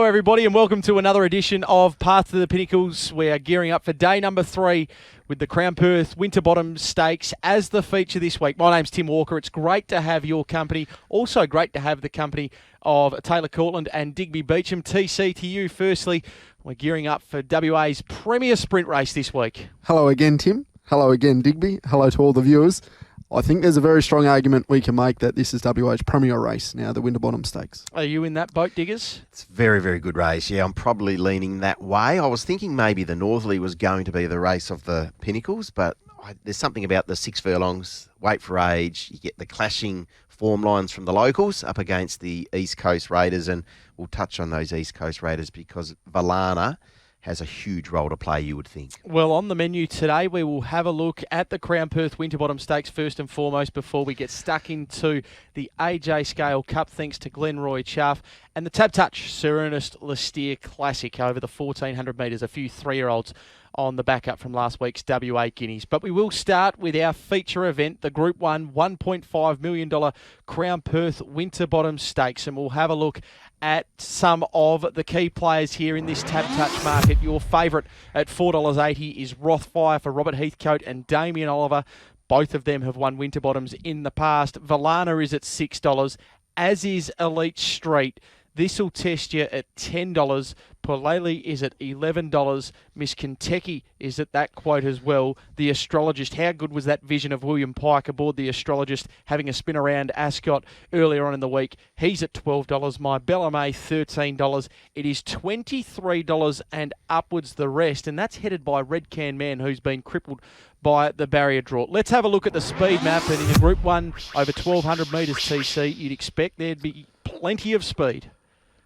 everybody, and welcome to another edition of Path to the Pinnacles. We are gearing up for day number 3 with the Crown Perth-WINTERBOTTOM Stakes as the feature this week. My name's Tim Walker. It's great to have your company. Also great to have the company of Taylor Cortland and Digby Beecham. TC, to you firstly. We're gearing up for WA's premier sprint race this week. Hello again, Tim. Hello again, Digby. Hello to all the viewers. I think there's a very strong argument we can make that this is WA's premier race now, the Winterbottom Stakes. Are you in that boat, Diggers? It's a very, very good race. Yeah, I'm probably leaning that way. I was thinking maybe the Northerly was going to be the race of the Pinnacles, but there's something about the 6 furlongs, weight for age. You get the clashing form lines from the locals up against the East Coast Raiders, and we'll touch on those East Coast Raiders because Valana has a huge role to play, you would think. Well, on the menu today, we will have a look at the Crown Perth-WINTERBOTTOM Stakes first and foremost before we get stuck into the AJ Scale Cup, thanks to GLENROY Chaff, and the TABTOUCH-SIR ERNEST LEE-STEERE Classic over the 1,400 metres. A few 3-year-olds on the backup from last week's WA Guineas. But we will start with our feature event, the Group 1 $1.5 million Crown Perth-WINTERBOTTOM Stakes, and we'll have a look at some of the key players here in this TABTOUCH market. Your favourite at $4.80 is Rothfire for Robert Heathcote and Damien Oliver. Both of them have won Winterbottoms in the past. Valana is at $6, as is Elite Street. This will test you at $10. Pulele is at $11. Miss Kentucky is at that quote as well. The Astrologist, how good was that vision of William Pike aboard the Astrologist having a spin around Ascot earlier on in the week? He's at $12. My Bellarmé, $13. It is $23 and upwards the rest, and that's headed by Red Can Man, who's been crippled by the barrier draw. Let's have a look at the speed map, and in a Group 1 over 1,200 metres TC, you'd expect there'd be plenty of speed.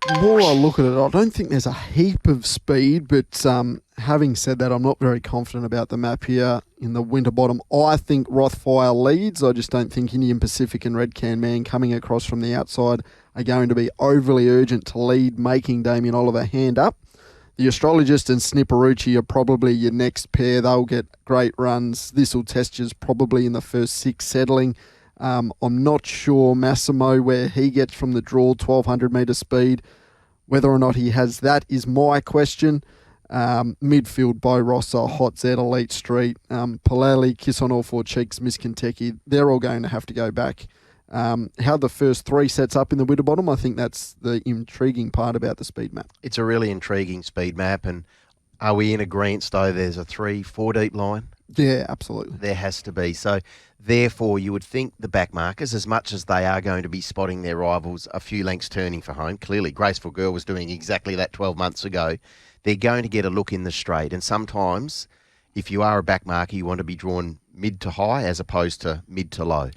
The more I look at it, I don't think there's a heap of speed, but having said that, I'm not very confident about the map here in the Winterbottom. I think Rothfire leads. I just don't think Indian Pacific and Red Can Man coming across from the outside are going to be overly urgent to lead, making Damien Oliver hand up. The Astrologist and Snipperucci are probably your next pair. They'll get great runs. This will test you probably in the first 6 settling. I'm not sure Massimo where he gets from the draw, 1,200 metre speed. Whether or not he has that is my question. Midfield, Bo Rossa, Hot Z, Elite Street, Pulele, Kiss on All Four Cheeks, Miss Kentucky, they're all going to have to go back. How the first 3 sets up in the Winterbottom, I think that's the intriguing part about the speed map. It's a really intriguing speed map, and are we in agreement, though, there's a 3-4 deep line? Yeah, absolutely. There has to be. So, therefore, you would think the backmarkers, as much as they are going to be spotting their rivals a few lengths turning for home, clearly Graceful Girl was doing exactly that 12 months ago, they're going to get a look in the straight. And sometimes, if you are a backmarker, you want to be drawn mid to high as opposed to mid to low.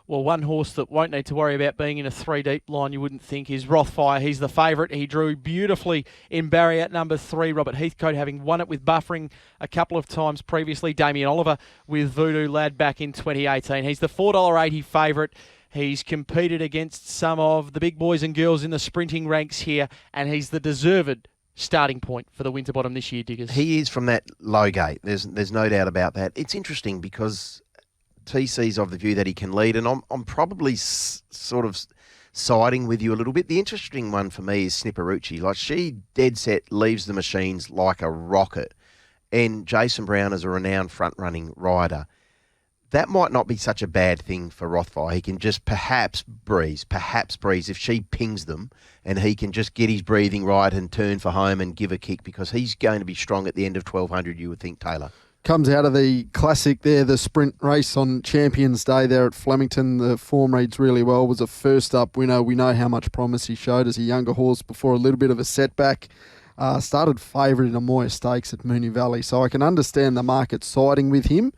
Well, one horse that won't need to worry about being in a 3-deep line, you wouldn't think, is Rothfire. He's the favourite. He drew beautifully in barrier at number 3. Robert Heathcote having won it with buffering a couple of times previously. Damien Oliver with Voodoo Lad back in 2018. He's the $4.80 favourite. He's competed against some of the big boys and girls in the sprinting ranks here, and he's the deserved starting point for the Winterbottom this year, Diggers. He is from that low gate. There's no doubt about that. It's interesting because TC's of the view that he can lead, and I'm probably sort of siding with you a little bit. The interesting one for me is Snipperucci. Like, she dead set leaves the machines like a rocket, and Jason Brown is a renowned front-running rider. That might not be such a bad thing for Rothfire. He can just perhaps breeze if she pings them, and he can just get his breathing right and turn for home and give a kick, because he's going to be strong at the end of 1,200, you would think, Taylor. Comes out of the classic there, the sprint race on Champions Day there at Flemington. The form reads really well. Was a first-up winner. We know how much promise he showed as a younger horse before a little bit of a setback. Started favourite in a Moya Stakes at Moonee Valley, so I can understand the market siding with him.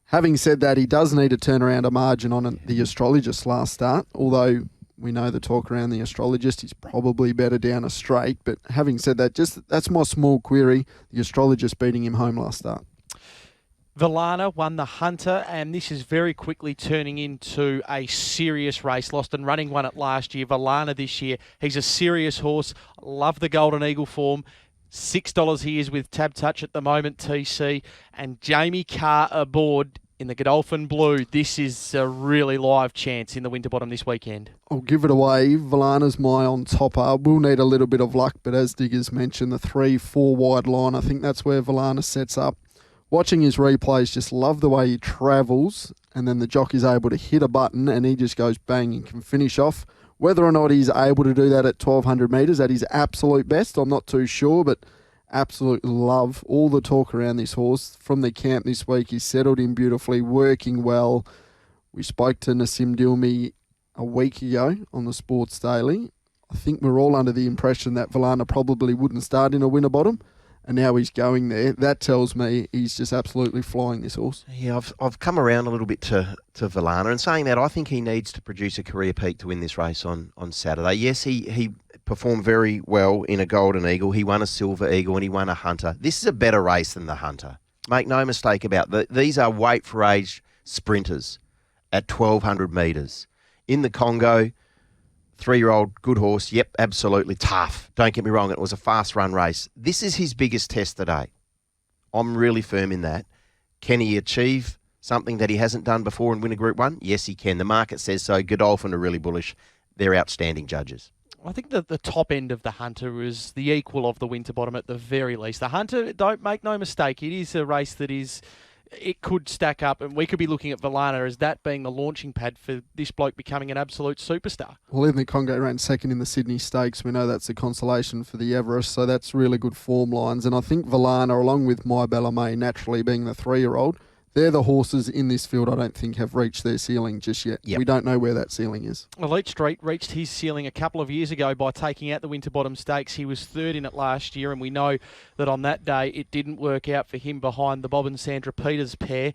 Having said that, he does need to turn around a margin on the Astrologist last start, although we know the talk around the Astrologist is probably better down a straight. But having said that, that's my small query, the Astrologist beating him home last start. Valana won the Hunter, and this is very quickly turning into a serious race. Lost and Running won it last year. Valana this year, he's a serious horse. Love the Golden Eagle form. $6 he is with TABTOUCH at the moment, TC. And Jamie Carr aboard in the Godolphin Blue. This is a really live chance in the Winterbottom this weekend. I'll give it away. Valana's my on topper. We'll need a little bit of luck, but as Diggers mentioned, the 3-4 wide line, I think that's where Valana sets up. Watching his replays, just love the way he travels, and then the jockey's able to hit a button and he just goes bang and can finish off. Whether or not he's able to do that at 1,200 metres at his absolute best, I'm not too sure, but absolutely love all the talk around this horse. From the camp this week, he's settled in beautifully, working well. We spoke to Nassim Dilmi a week ago on the Sports Daily. I think we're all under the impression that Valana probably wouldn't start in a Winterbottom, and now he's going there. That tells me he's just absolutely flying this horse. Yeah, I've come around a little bit to Valana, and saying that, I think he needs to produce a career peak to win this race on Saturday. Yes, he performed very well in a Golden Eagle. He won a Silver Eagle and he won a Hunter. This is a better race than the Hunter. Make no mistake about that. These are weight for age sprinters at 1,200 metres. In the Congo, 3-year-old, good horse. Yep, absolutely tough. Don't get me wrong, it was a fast run race. This is his biggest test today. I'm really firm in that. Can he achieve something that he hasn't done before and win a Group 1? Yes, he can. The market says so. Godolphin are really bullish. They're outstanding judges. I think that the top end of the Hunter is the equal of the Winterbottom at the very least. The Hunter, don't make no mistake, it is a race that it could stack up, and we could be looking at Valana as that being the launching pad for this bloke becoming an absolute superstar. Well, in the Congo ran second in the Sydney Stakes. We know that's a consolation for the Everest, so that's really good form lines. And I think Valana, along with My Bella May, naturally being the 3-year-old, they're the horses in this field I don't think have reached their ceiling just yet. Yep. We don't know where that ceiling is. Elite Street reached his ceiling a couple of years ago by taking out the Winterbottom Stakes. He was third in it last year, and we know that on that day it didn't work out for him behind the Bob and Sandra Peters pair.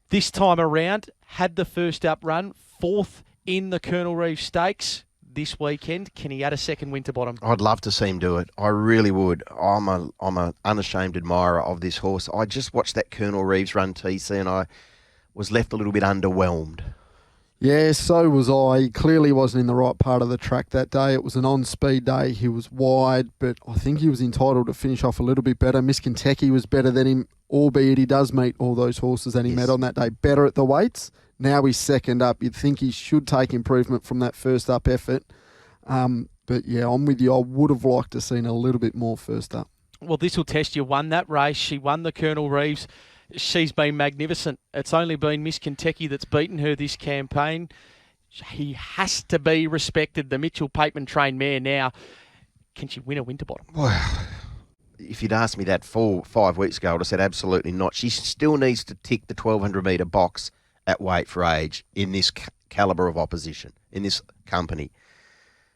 This time around, had the first up run, fourth in the Colonel Reeve Stakes this weekend. Can he add a second Winterbottom? I'd love to see him do it. I really would. I'm an unashamed admirer of this horse. I just watched that Colonel Reeves run TC and I was left a little bit underwhelmed. Yeah, so was I. He clearly wasn't in the right part of the track that day. It was an on-speed day. He was wide, but I think he was entitled to finish off a little bit better. Miss Kentucky was better than him, albeit he does meet all those horses that he met on that day better at the weights. Now he's second up. You'd think he should take improvement from that first up effort. But yeah, I'm with you. I would have liked to have seen a little bit more first up. Well, this will test you. Won that race. She won the Colonel Reeves. She's been magnificent. It's only been Miss Kentucky that's beaten her this campaign. He has to be respected. The Mitchell Pateman trained mare now. Can she win a Winterbottom? Well, if you'd asked me that 5 weeks ago, I would have said absolutely not. She still needs to tick the 1,200 metre box at weight for age in this calibre of opposition, in this company.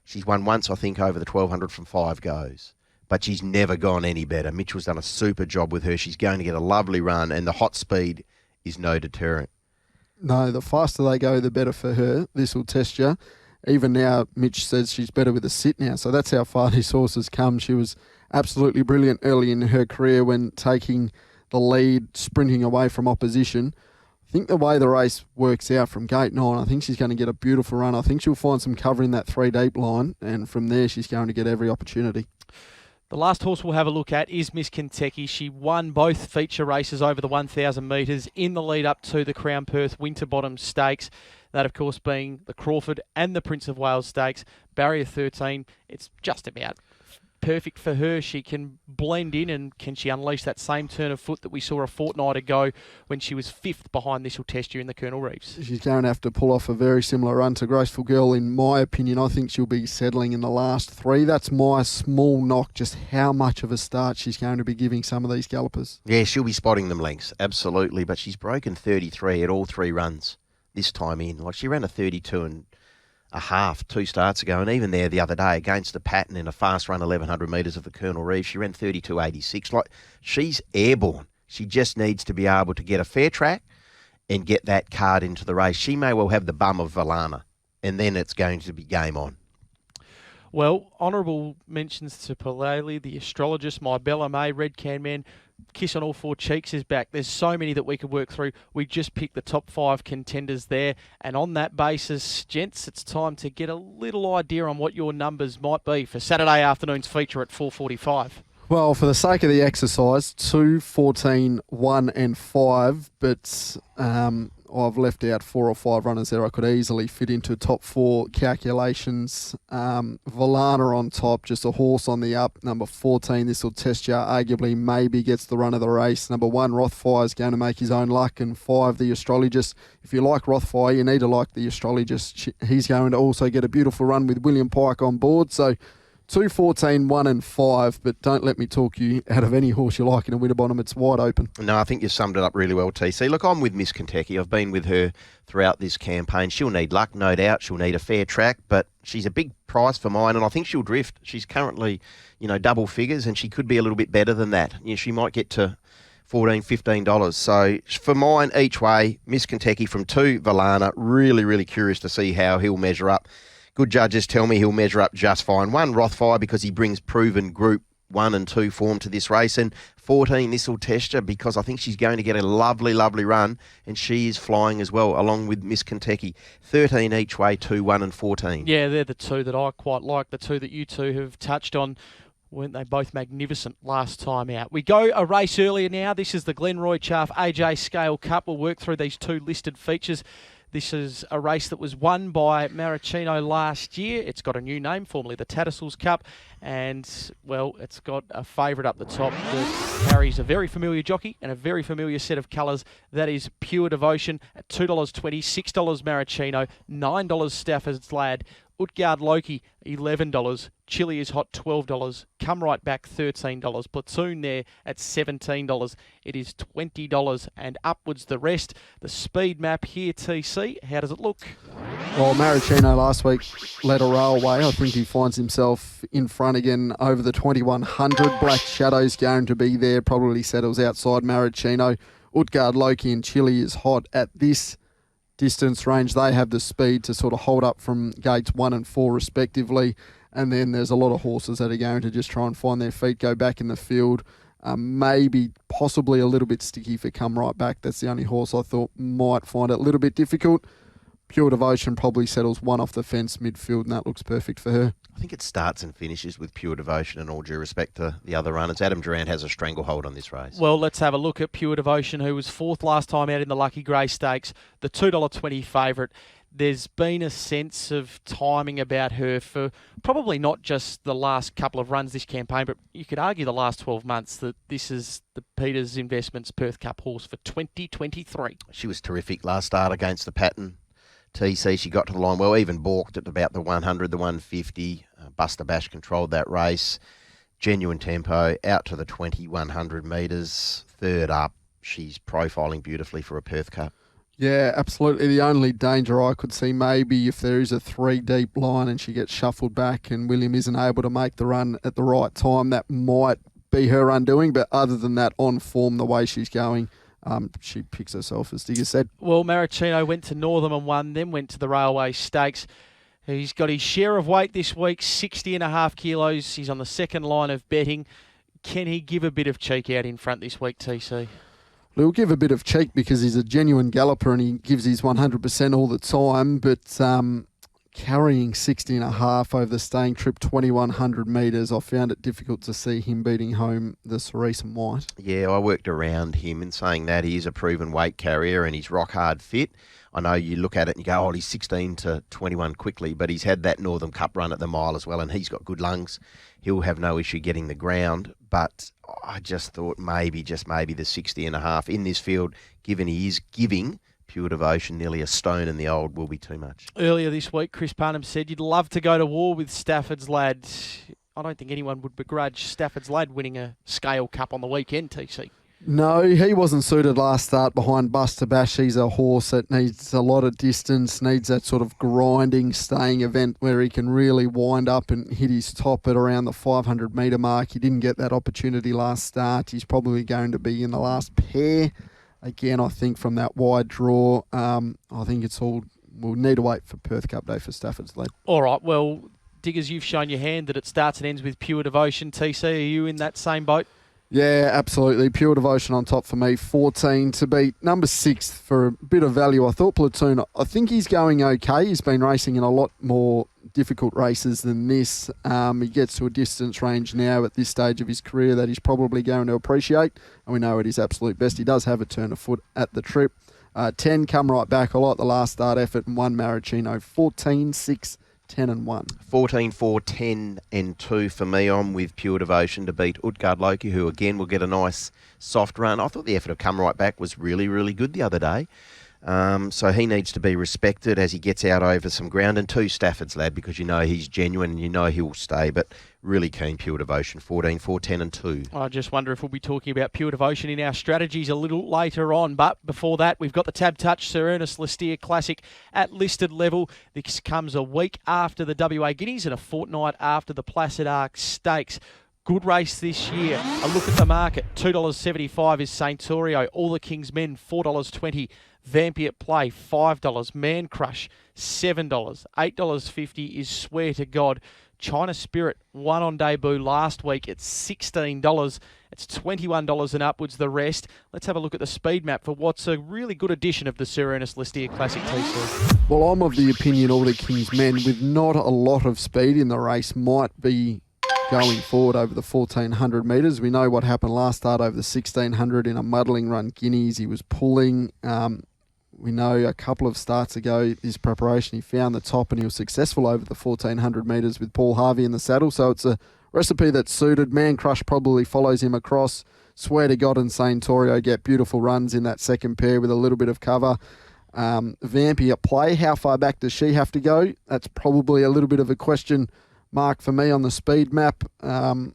She's won once, I think, over the 1,200 from 5 goes. But she's never gone any better. Mitchell's done a super job with her. She's going to get a lovely run, and the hot speed is no deterrent. No, the faster they go, the better for her. This will test you. Even now, Mitch says she's better with a sit now. So that's how far this horse has come. She was absolutely brilliant early in her career when taking the lead, sprinting away from opposition. I think the way the race works out from gate 9, I think she's going to get a beautiful run. I think she'll find some cover in that 3 deep line, and from there she's going to get every opportunity. The last horse we'll have a look at is Miss Kentucky. She won both feature races over the 1,000 metres in the lead up to the Crown Perth Winterbottom Stakes. That, of course, being the Crawford and the Prince of Wales Stakes. Barrier 13, it's just about perfect for her. She can blend in, and can she unleash that same turn of foot that we saw a fortnight ago when she was 5th behind This Will Test You in the Colonel Reeves? She's going to have to pull off a very similar run to Graceful Girl, in my opinion. I think she'll be settling in the last 3. That's my small knock, just how much of a start she's going to be giving some of these gallopers. Yeah, she'll be spotting them lengths, absolutely. But she's broken 33 at all 3 runs this time in. Like, she ran a 32 a half 2 starts ago, and even there the other day against the pattern in a fast run 1,100 metres of the Colonel Reeves, she ran 32.86. Like, she's airborne. She just needs to be able to get a fair track and get that card into the race. She may well have the bum of Valana, and then it's going to be game on. Well, honourable mentions to Paleli, the astrologist, My Bella May, Red Can Man, Kiss on All 4 Cheeks is back. There's so many that we could work through. We just picked the top 5 contenders there. And on that basis, gents, it's time to get a little idea on what your numbers might be for Saturday afternoon's feature at 4:45. Well, for the sake of the exercise, 2, 14, 1 and 5, but I've left out 4 or 5 runners there I could easily fit into top 4 calculations. Valana on top, just a horse on the up. Number 14, this will test you. Arguably, maybe gets the run of the race. Number 1, Rothfire is going to make his own luck. And 5, the Astrologist. If you like Rothfire, you need to like the Astrologist. He's going to also get a beautiful run with William Pike on board. So 2, 14, 1 and 5, but don't let me talk you out of any horse you like in a Winterbottom. It's wide open. No, I think you summed it up really well, TC. Look, I'm with Miss Kentucky. I've been with her throughout this campaign. She'll need luck, no doubt. She'll need a fair track, but she's a big price for mine, and I think she'll drift. She's currently, double figures, and she could be a little bit better than that. She might get to $14, $15. So for mine, each way, Miss Kentucky from 2, Valana. Really, really curious to see how he'll measure up. Good judges tell me he'll measure up just fine. 1, Rothfire, because he brings proven Group 1 and 2 form to this race. And 14, this will test her, because I think she's going to get a lovely, lovely run. And she is flying as well, along with Miss Kentucky. 13 each way, 2, 1 and 14. Yeah, they're the two that I quite like, the two that you two have touched on. Weren't they both magnificent last time out? We go a race earlier now. This is the GLENROY CHAFF-A.J Scale Cup. We'll work through these 2 listed features. This is a race that was won by Maraschino last year. It's got a new name, formerly the Tattersalls Cup, and, well, it's got a favourite up the top that carries a very familiar jockey and a very familiar set of colours. That is Pure Devotion at $2.20, $6 Maraschino, $9 Stafford's Lad, Utgard Loki, $11. Chili is Hot, $12. Come Right Back, $13. Platoon there at $17. It is $20 and upwards the rest. The speed map here, TC, how does it look? Well, Maraschino last week led a railway. I think he finds himself in front again over the 2100. Black Shadow's going to be there, probably settles outside Maraschino. Utgard Loki and Chili is Hot at this distance range. They have the speed to sort of hold up from gates 1 and 4 respectively. And then there's a lot of horses that are going to just try and find their feet, go back in the field. Maybe possibly a little bit sticky for Come Right Back. That's the only horse I thought might find it a little bit difficult. Pure Devotion probably settles 1 off the fence midfield, and that looks perfect for her. I think it starts and finishes with Pure Devotion, and all due respect to the other runners. Adam Durant has a stranglehold on this race. Well, let's have a look at Pure Devotion, who was 4th last time out in the Lucky Grey Stakes, the $2.20 favourite. There's been a sense of timing about her for probably not just the last couple of runs this campaign, but you could argue the last 12 months, that this is the Peters Investments Perth Cup horse for 2023. She was terrific last start against the pattern. TC, she got to the line well, even balked at about the 100, the 150. Buster Bash controlled that race. Genuine tempo, out to the 2100 metres. 3rd up, she's profiling beautifully for a Perth Cup. Yeah, absolutely. The only danger I could see, maybe if there is a 3 deep line and she gets shuffled back and William isn't able to make the run at the right time, that might be her undoing. But other than that, on form, the way she's going, she picks herself, as Digger said. Well, Maraschino went to Northam and won, then went to the Railway Stakes. He's got his share of weight this week, 60.5 kilos. He's on the second line of betting. Can he give a bit of cheek out in front this week, TC? He'll give a bit of cheek because he's a genuine galloper and he gives his 100% all the time, but carrying 60.5 over the staying trip, 2100 metres, I found it difficult to see him beating home the Cerise and White. Yeah, I worked around him in saying that he is a proven weight carrier and he's rock hard fit. I know you look at it and you go, oh, he's 16 to 21 quickly, but he's had that Northern Cup run at the mile as well, and he's got good lungs. He'll have no issue getting the ground, but I just thought maybe the 60.5 in this field, given he is giving Pure Devotion nearly a stone in the old, will be too much. Earlier this week, Chris Parnham said you'd love to go to war with Stafford's Lad. I don't think anyone would begrudge Stafford's Lad winning a Scale Cup on the weekend, TC. No, he wasn't suited last start behind Buster Bash. He's a horse that needs a lot of distance, needs that sort of grinding, staying event where he can really wind up and hit his top at around the 500 metre mark. He didn't get that opportunity last start. He's probably going to be in the last pair. Again, I think from that wide draw, I think it's all, we'll need to wait for Perth Cup Day for Stafford's Lad. All right, well, Diggers, you've shown your hand that it starts and ends with Pure Devotion. TC, are you in that same boat? Yeah, absolutely. Pure Devotion on top for me. 14 to beat. Number 6 for a bit of value. I thought Platoon, I think he's going okay. He's been racing in a lot more difficult races than this. He gets to a distance range now at this stage of his career that he's probably going to appreciate. And we know at his absolute best, he does have a turn of foot at the trip. 10, come right back. I like the last start effort and 1 Maricino. 14, 6, 10 and 1. 14, 4, 10 and 2 for me. I'm with Pure Devotion to beat Utgard Loki, who again will get a nice soft run. I thought the effort of come right back was really, really good the other day. So he needs to be respected as he gets out over some ground. And 2, Stafford's Lad, because you know he's genuine and you know he'll stay. But really keen Pure Devotion. 14, 4, 10 and 2. I just wonder if we'll be talking about Pure Devotion in our strategies a little later on. But before that, we've got the TABTOUCH-SIR Ernest LEE-STEERE Classic at listed level. This comes a week after the WA Guineas and a fortnight after the Placid Arc Stakes. Good race this year. A look at the market. $2.75 is Saintorio. All the King's Men, $4.20. Vampy at Play, $5. Man Crush, $7. $8.50 is Swear to God. China Spirit won on debut last week at $16. It's $21 and upwards the rest. Let's have a look at the speed map for what's a really good edition of the Sir Ernest LEE-STEERE Classic TC. Well, I'm of the opinion all the King's Men with not a lot of speed in the race might be going forward over the 1,400 metres. We know what happened last start over the 1,600 in a muddling run Guineas. He was pulling. We know a couple of starts ago, his preparation, he found the top and he was successful over the 1,400 metres with Paul Harvey in the saddle. So it's a recipe that's suited. Man Crush probably follows him across. Swear to God and Saintorio get beautiful runs in that second pair with a little bit of cover. Vampy at Play, how far back does she have to go? That's probably a little bit of a question mark for me on the speed map. All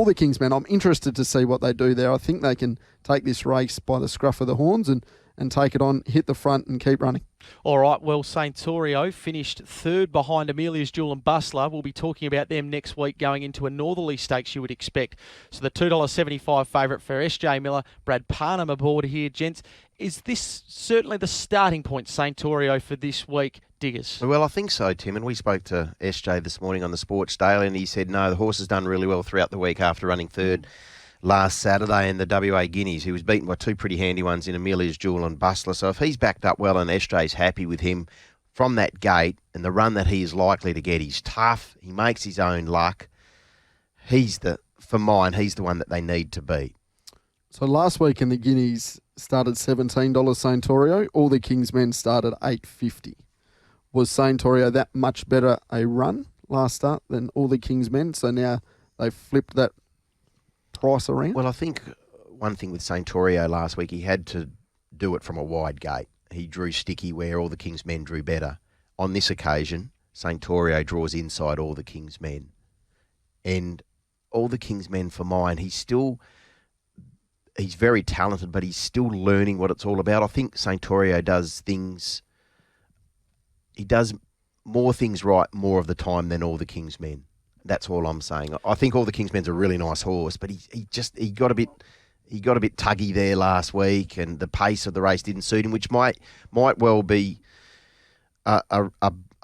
the King's Men, I'm interested to see what they do there. I think they can take this race by the scruff of the horns and take it on, hit the front and keep running. All right, well, Saintorio finished third behind Amelia's Jewel and Bustler. We'll be talking about them next week going into a Northerly Stakes you would expect. So the $2.75 favourite for SJ Miller, Brad Parnham aboard here, gents. Is this certainly the starting point, Saintorio, for this week, Diggers? Well, I think so, Tim. And we spoke to SJ this morning on the Sports Daily, and he said, no, the horse has done really well throughout the week after running third last Saturday in the WA Guineas. He was beaten by 2 pretty handy ones in Amelia's Jewel and Bustler. So if he's backed up well and SJ's happy with him from that gate and the run that he is likely to get, he's tough, he makes his own luck. For mine, he's the one that they need to beat. So last week in the Guineas started $17 Saintorio. All the King's Men started $8.50. Was Saintorio that much better a run last start than all the King's Men? So now they've flipped that price around? Well, I think one thing with Saintorio last week, he had to do it from a wide gate. He drew sticky where all the King's Men drew better. On this occasion, Saintorio draws inside all the King's Men. And all the King's Men, for mine, he's very talented, but he's still learning what it's all about. I think Saintorio does things... He does more things right more of the time than all the King's Men. That's all I'm saying. I think all the King's Men's a really nice horse, but he got a bit tuggy there last week, and the pace of the race didn't suit him, which might well be a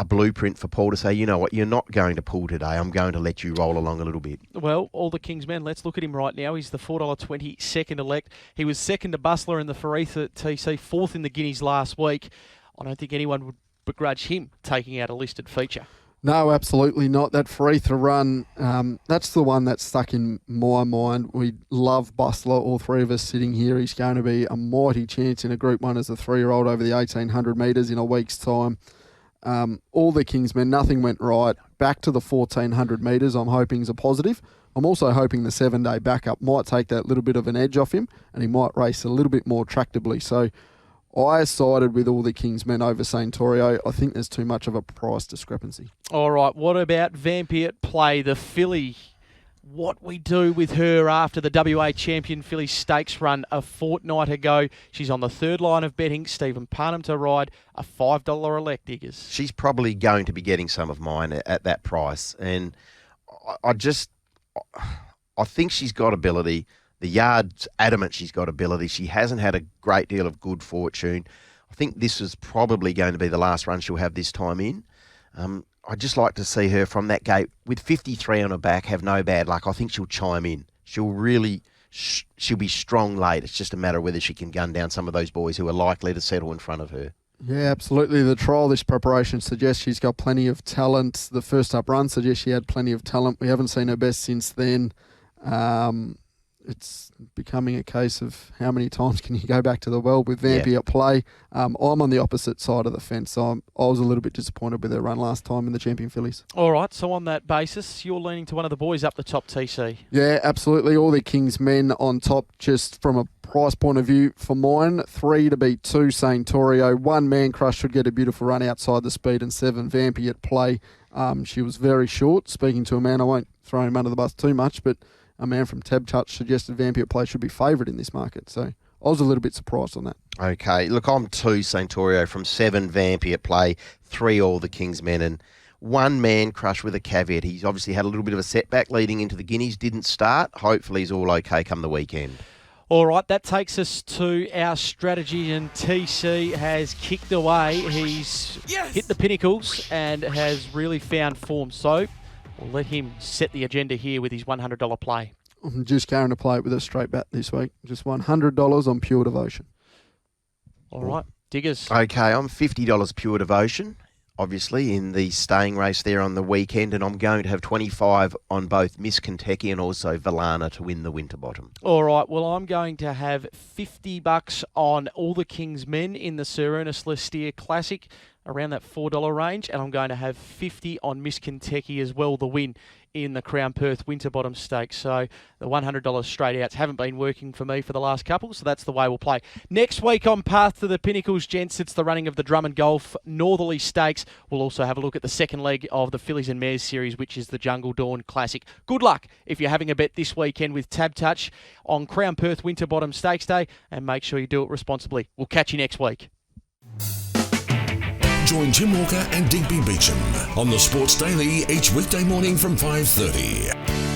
blueprint for Paul to say, you know what, you're not going to pull today. I'm going to let you roll along a little bit. Well, all the King's Men, let's look at him right now. He's the $4.20 second elect. He was second to Bustler in the Faritha TC, fourth in the Guineas last week. I don't think anyone would begrudge him taking out a listed feature. No, absolutely not. That Faritha run, that's the one that's stuck in my mind. We love Bustler, all three of us sitting here. He's going to be a mighty chance in a Group 1 as a 3-year-old over the 1,800 metres in a week's time. All the King's Men, nothing went right. Back to the 1,400 metres, I'm hoping is a positive. I'm also hoping the 7-day backup might take that little bit of an edge off him and he might race a little bit more tractably. So I sided with all the King's Men over Saintorio. I think there's too much of a price discrepancy. All right, what about Vampy at Play, the filly? What we do with her after the WA Champion Filly Stakes run a fortnight ago. She's on the third line of betting. Stephen Parnham to ride, a $5 elect, Diggers. She's probably going to be getting some of mine at that price. And I think she's got ability. The yard's adamant she's got ability. She hasn't had a great deal of good fortune. I think this is probably going to be the last run she'll have this time in. I'd just like to see her from that gate with 53 on her back have no bad luck. I think she'll chime in. She'll really, she'll be strong late. It's just a matter of whether she can gun down some of those boys who are likely to settle in front of her. Yeah, absolutely. The trial, this preparation suggests she's got plenty of talent. The first up run suggests she had plenty of talent. We haven't seen her best since then. It's becoming a case of how many times can you go back to the well with Vampy at play. I'm on the opposite side of the fence, so I was a little bit disappointed with her run last time in the Champion Fillies. All right, so on that basis, you're leaning to one of the boys up the top, TC. Yeah, absolutely. All the King's men on top, just from a price point of view for mine. 3 to beat 2, Saint Torio. 1 Man Crush should get a beautiful run outside the speed, and 7 Vampy at play. She was very short. Speaking to a man, I won't throw him under the bus too much, but a man from TABTOUCH suggested Vampy at play should be favourite in this market. So I was a little bit surprised on that. Okay, look, I'm 2 Saint Torio from 7 Vampy at play, 3 All the King's Men, and 1 Man Crush with a caveat. He's obviously had a little bit of a setback leading into the Guineas, didn't start. Hopefully he's all okay come the weekend. All right, that takes us to our strategy, and TC has kicked away. He's hit the pinnacles and has really found form. So we'll let him set the agenda here with his $100 play. I'm just going to play it with a straight bat this week. Just $100 on Pure Devotion. All right, Diggers. Okay, I'm $50 Pure Devotion, obviously, in the staying race there on the weekend, and I'm going to have 25 on both Miss Kentucky and also Valana to win the Winterbottom. All right, well, I'm going to have $50 on All the King's Men in the Sir Ernest LEE-STEERE Classic, around that $4 range, and I'm going to have 50 on Miss Kentucky as well, the win in the Crown Perth Winterbottom Stakes. So the $100 straight outs haven't been working for me for the last couple, so that's the way we'll play. Next week on Path to the Pinnacles, gents, it's the running of the Drummond Golf Northerly Stakes. We'll also have a look at the second leg of the Fillies and Mares series, which is the Jungle Dawn Classic. Good luck if you're having a bet this weekend with TABTOUCH on Crown Perth Winterbottom Stakes Day, and make sure you do it responsibly. We'll catch you next week. Join Jim Walker and Digby Beecham on the Sports Daily each weekday morning from 5:30.